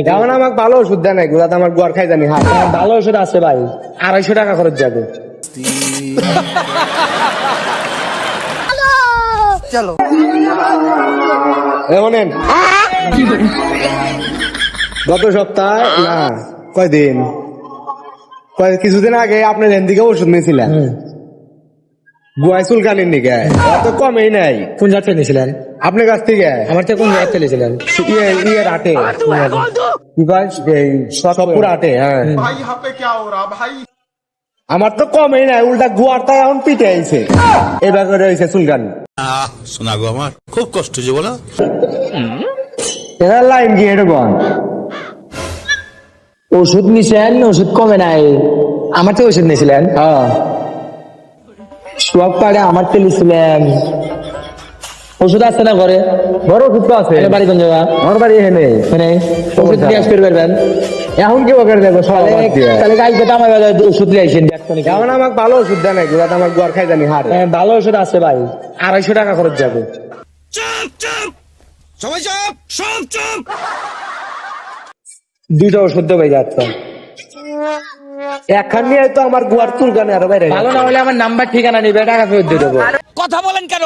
যেমন আমাকে ভালো ওষুধ দেয় নাই গুলা আমার গোয়ার খাই জানি। হ্যাঁ ভালো ওষুধ আছে ভাই, 250 টাকা খরচ যাবে। চলো এমন গত সপ্তাহে না কয়দিন কিছুদিন আগে আপনার এখান থেকে ওষুধ নিয়েছিলেন গুয়ায় চুলকানির নিকে, অত কমেই নাই। কোন জায়গা নিয়েছিলেন? আপনার কাছ থেকে আমার থেকে কোন জায়গা নিয়েছিলেন? ইয়ের আটে কি কয় সবপুর আটে। হ্যাঁ আমার তো কমেই নাই, উল্টা গুয়ার তাই এখন পিটে আইছে। এবার করে হয়েছে চুলকানি। শোনা গো আমার খুব কষ্ট যে বলো। এরা লাইন কি এরকম ওষুধ নিছেন, ওষুধ কমে নাই, আমার থেকে ওষুধ নিয়েছিলেন। হ্যাঁ সব পারে আমার থেকে নিয়েছিলেন। ওষুধ আছে না ঘরে? বড় ওষুধ তো আছে। বাড়ি কোন জায়গা? আমার বাড়ি এখানে। ওষুধ নিয়ে আসতে পারবেন? এখন কি করে দেবো সব বাদ দিয়ে? তাহলে গাইকে তো আমার ওষুধ নিয়ে আসেন। যেমন আমাকে ভালো ওষুধ দেয় নাই গুলা আমার গোয়ার খাই জানি। হার ভালো ওষুধ আছে ভাই, 250 টাকা খরচ যাবে। সবাই চুপ, সব চুপ। 2টা ওষুধ দেবে যাচ্ছে একখান নিয়ে তো আমার গোয়ার চুলকানি আরো বাইরে। ভালো না হলে আমার নাম্বার ঠিকানা নিবে, টাকা ফেরত দিয়ে দেবো। কথা বলেন কেন?